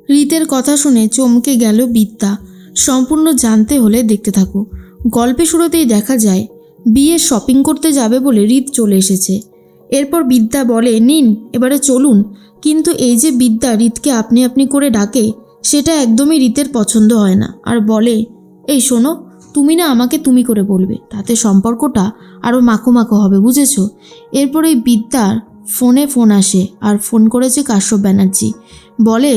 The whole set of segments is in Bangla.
রীতের কথা শুনে চমকে গেল বিদ্যা। সম্পূর্ণ জানতে হলে দেখতে থাকো। গল্পে শুরুতেই দেখা যায় বিয়ে শপিং করতে যাবে বলে রীত চলে এসেছে। এরপর বিদ্যা বলে, নিন এবারে চলুন। কিন্তু এই যে বিদ্যা রীতকে আপনি আপনি করে ডাকে, সেটা একদমই রীতের পছন্দ হয় না। আর বলে, এই শোনো, তুমি না আমাকে তুমি করে বলবে, তাতে সম্পর্কটা আরও মাখো মাখো হবে, বুঝেছো? এরপর এই বিদ্যার ফোন আসে, আর ফোন করেছে কাশ্যপ ব্যানার্জি। বলে,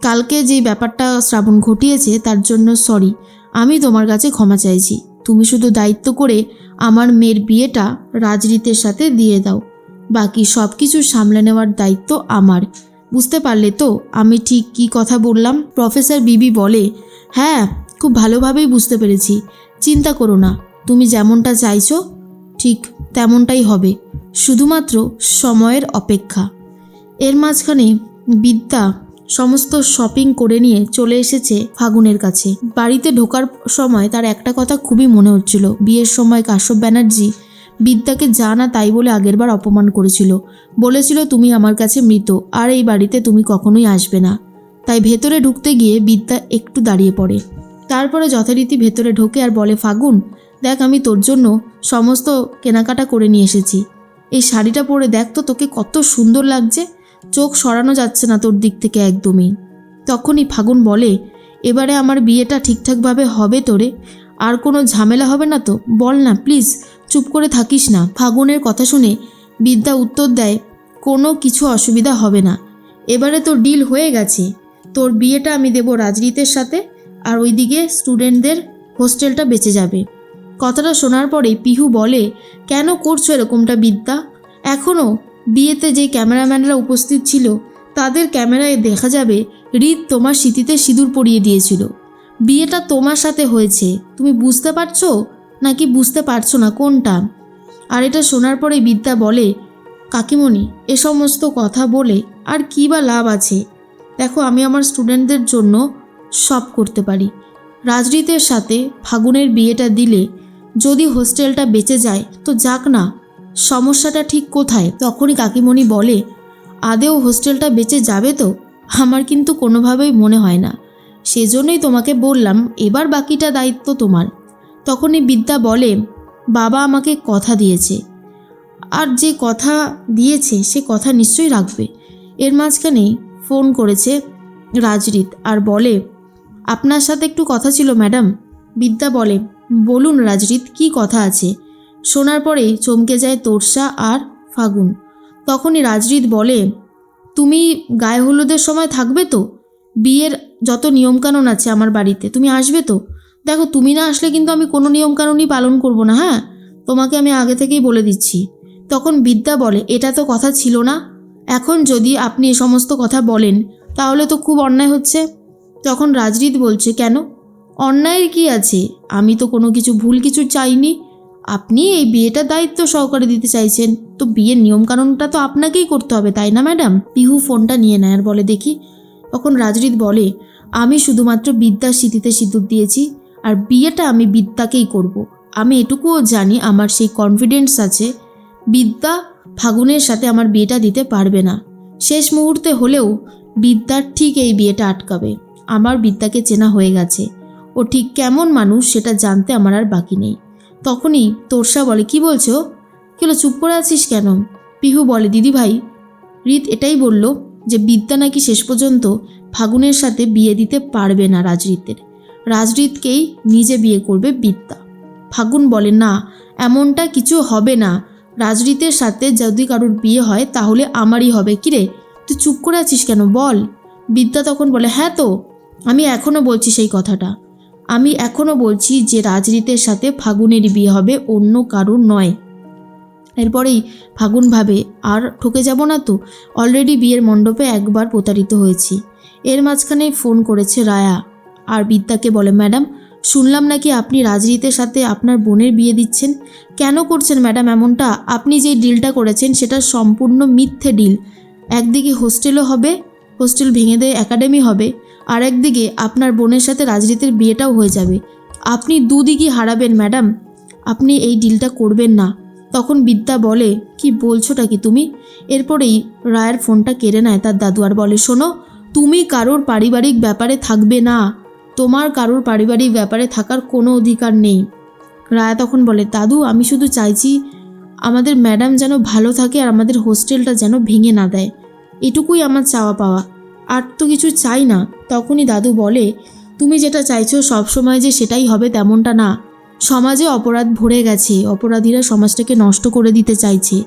কালকে যেই ব্যাপারটা শ্রাবণ ঘটিয়েছে তার জন্য সরি, আমি তোমার কাছে ক্ষমা চাইছি। তুমি শুধু দায়িত্ব করে আমার মেয়ের বিয়েটা রাজরীতের সাথে দিয়ে দাও, বাকি সব কিছু সামলে নেওয়ার দায়িত্ব আমার। বুঝতে পারলে তো আমি ঠিক কী কথা বললাম? প্রফেসর বিবি বলে, হ্যাঁ, খুব ভালোভাবেই বুঝতে পেরেছি। চিন্তা করো না, তুমি যেমনটা চাইছো ঠিক তেমনটাই হবে, শুধুমাত্র সময়ের অপেক্ষা। এর মাঝখানে বিদ্যা সমস্ত শপিং করে নিয়ে চলে এসেছে ফাগুনের কাছে। বাড়িতে ঢোকার সময় তার একটা কথা খুবই মনে হচ্ছিল। বিয়ের সময় কাশ্যপ ব্যানার্জি বিদ্যাকে যা না তাই বলে আগেরবার অপমান করেছিল, বলেছিল তুমি আমার কাছে মৃত, আর এই বাড়িতে তুমি কখনোই আসবে না। তাই ভেতরে ঢুকতে গিয়ে বিদ্যা একটু দাঁড়িয়ে পড়ে। তারপরে যথারীতি ভেতরে ঢোকে আর বলে, ফাগুন দেখ, আমি তোর জন্য সমস্ত কেনাকাটা করে নিয়ে এসেছি। এই শাড়িটা পরে দেখ তো, তোকে কত সুন্দর লাগছে, চোখ সরানো যাচ্ছে না তোর দিক থেকে একদমই। তখনই ফাগুন বলে, এবারে আমার বিয়েটা ঠিকঠাকভাবে হবে তোরে? আর কোনো ঝামেলা হবে না তো? বল না প্লিজ, চুপ করে থাকিস না। ফাগুনের কথা শুনে বিদ্যা উত্তর দেয়, কোনো কিছু অসুবিধা হবে না। এবারে তোর ডিল হয়ে গেছে, তোর বিয়েটা আমি দেব রাজরীতের সাথে, আর ওইদিকে স্টুডেন্টদের হোস্টেলটা বেঁচে যাবে। কথাটা শোনার পরেই পিহু বলে, কেন করছো এরকমটা বিদ্যা? এখনও বিয়েতে যে ক্যামেরাম্যানরা উপস্থিত ছিল তাদের ক্যামেরায় দেখা যাবে রীত তোমার স্মৃতিতে সিঁদুর পরিয়ে দিয়েছিল। বিয়েটা তোমার সাথে হয়েছে, তুমি বুঝতে পারছো নাকি বুঝতে পারছো না, কোনটা? আর এটা শোনার পরে বিদ্যা বলে, কাকিমণি এ সমস্ত কথা বলে আর কী বা লাভ আছে? দেখো, আমি আমার স্টুডেন্টদের জন্য সব করতে পারি। রাজরীতের সাথে ফাগুনের বিয়েটা দিলে যদি হোস্টেলটা বেঁচে যায় তো যাক না, সমস্যাটা ঠিক কোথায়? তখনই কাকিমণি বলে, আদেও হোস্টেলটা বেঁচে যাবে তো? আমার কিন্তু কোনোভাবেই মনে হয় না, সেজন্যই তোমাকে বললাম এবার বাকিটা দায়িত্ব তোমার। তখনই বিদ্যা বলে, বাবা আমাকে কথা দিয়েছে, আর যে কথা দিয়েছে সে কথা নিশ্চয়ই রাখবে। এর মাঝখানেই ফোন করেছে রাজরীত আর বলে, আপনার সাথে একটু কথা ছিল ম্যাডাম। বিদ্যা বলে, বলুন রাজরীত, কী কথা আছে? শোনার পরেই চমকে যায় তোরসা আর ফাগুন। তখনই রাজরীত বলে, তুমি গায়ে হলুদের সময় থাকবে তো? বিয়ের যত নিয়মকানুন আছে আমার বাড়িতে তুমি আসবে তো? দেখো, তুমি না আসলে কিন্তু আমি কোনো নিয়মকানুনই পালন করব না, হ্যাঁ, তোমাকে আমি আগে থেকেই বলে দিচ্ছি। তখন বিদ্যা বলে, এটা তো কথা ছিল না, এখন যদি আপনি এ সমস্ত কথা বলেন তাহলে তো খুব অন্যায় হচ্ছে। তখন রাজরীত বলছে, কেন অন্যায়ের কি আছে? আমি তো কোনো কিছু ভুল কিছু চাইনি, আপনি এই বিয়েটা দায়িত্ব সহকারে দিতে চাইছেন, তো বিয়ের নিয়মকানুনটা তো আপনাকেই করতে হবে, তাই না ম্যাডাম? পিহু ফোনটা নিয়ে নেয় আর বলে, দেখি। তখন রাজরীত বলে, আমি শুধুমাত্র বিদ্যার স্মৃতিতে সিঁদুর দিয়েছি, আর বিয়েটা আমি বিদ্যাকেই করব। আমি এটুকুও জানি, আমার সেই কনফিডেন্স আছে, বিদ্যা ফাগুনের সাথে আমার বিয়েটা দিতে পারবে না। শেষ মুহূর্তে হলেও বিদ্যার ঠিক এই বিয়েটা আটকাবে। আমার বিদ্যাকে চেনা হয়ে গেছে, ও ঠিক কেমন মানুষ সেটা জানতে আমার আর বাকি নেই। তখনই তোরসা বলে, কি বলছো? কেলো চুপ করে আছিস কেন? পিহু বলে, দিদি ভাই, রীত এটাই বলল যে বিদ্যা নাকি শেষ পর্যন্ত ফাগুনের সাথে বিয়ে দিতে পারবে না রাজরীতের, রাজরীতকেই নিজে বিয়ে করবে বিদ্যা। ফাগুন বলে, না, এমনটা কিছু হবে না, রাজরীতের সাথে যদি কারোর বিয়ে হয় তাহলে আমারই হবে। কিরে, তুই চুপ করে আছিস কেন, বল। বিদ্যা তখন বলে, হ্যাঁ তো আমি এখনও বলছি সেই কথাটা, আমি এখনও বলছি যে রাজরীতের সাথে ফাগুনের বিয়ে হবে, অন্য কারোর নয়। এরপরেই ফাগুন ভাবে, আর ঠকে যাব না তো, অলরেডি বিয়ের মণ্ডপে একবার প্রতারিত হয়েছি। এর মাঝখানেই ফোন করেছে রায়া আর বিদ্যাকে বলে, ম্যাডাম শুনলাম নাকি আপনি রাজরীতের সাথে আপনার বোনের বিয়ে দিচ্ছেন। কেন করছেন ম্যাডাম এমনটা? আপনি যে ডিলটা করেছেন সেটা সম্পূর্ণ মিথ্যে ডিল। একদিকে হোস্টেলও হবে, হোস্টেল ভেঙে দিয়ে একাডেমি হবে, আর একদিকে আপনার বোনের সাথে রাজরীতের বিয়েটাও হয়ে যাবে। আপনি দুদিকই হারাবেন ম্যাডাম, আপনি এই ডিলটা করবেন না। তখন বিদ্যা বলে, কি বলছোটা কি তুমি? এরপরেই রায়ের ফোনটা কেড়ে নেয় তার দাদু আর বলে, শোনো, তুমি কারোর পারিবারিক ব্যাপারে থাকবে না, তোমার কারোর পারিবারিক ব্যাপারে থাকার কোনো অধিকার নেই। রায়া তখন বলে, দাদু আমি শুধু চাইছি আমাদের ম্যাডাম যেন ভালো থাকে আর আমাদের হোস্টেলটা যেন ভেঙে না দেয়, এটুকুই আমার চাওয়া পাওয়া, আর তো কিছু চাই না। তখনই দাদু বলে, তুমি যেটা চাইছো সবসময় যে সেটাই হবে তেমনটা না। সমাজে অপরাধ ভরে গেছে, অপরাধীরা সমাজটাকে নষ্ট করে দিতে চাইছে,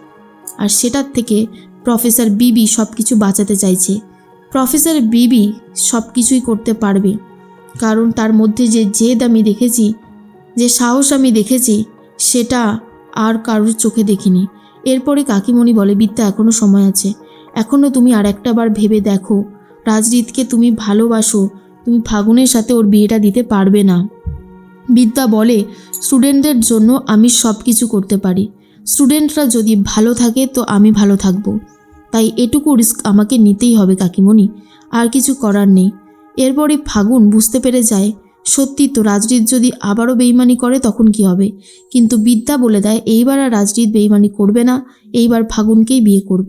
আর সেটার থেকে প্রফেসর বিবি সব কিছু বাঁচাতে চাইছে। প্রফেসর বিবি সব কিছুই করতে পারবে, কারণ তার মধ্যে যে জেদ আমি দেখেছি, যে সাহস আমি দেখেছি, সেটা আর কারোর চোখে দেখিনি। এরপরে কাকিমণি বলে, বিদ্যা এখনও সময় আছে, এখনও তুমি আর একটা বার ভেবে দেখো, রাজরিতকে তুমি ভালোবাসো, তুমি ফাগুনের সাথে ওর বিয়েটা দিতে পারবে না। বিদ্যা বলে, স্টুডেন্টদের জন্য আমি সব কিছু করতে পারি, স্টুডেন্টরা যদি ভালো থাকে তো আমি ভালো থাকবো, তাই এটুকু রিস্ক আমাকে নিতেই হবে কাকিমণি, আর কিছু করার নেই। এরপরে ফাগুন বুঝতে পেরে যায়, সত্যি তো রাজরিত যদি আবারও বেইমানি করে তখন কি হবে, কিন্তু বিদ্যা বলে দেয় এইবার আর রাজরিত বেইমানি করবে না, এইবার ফাগুনকেই বিয়ে করবে।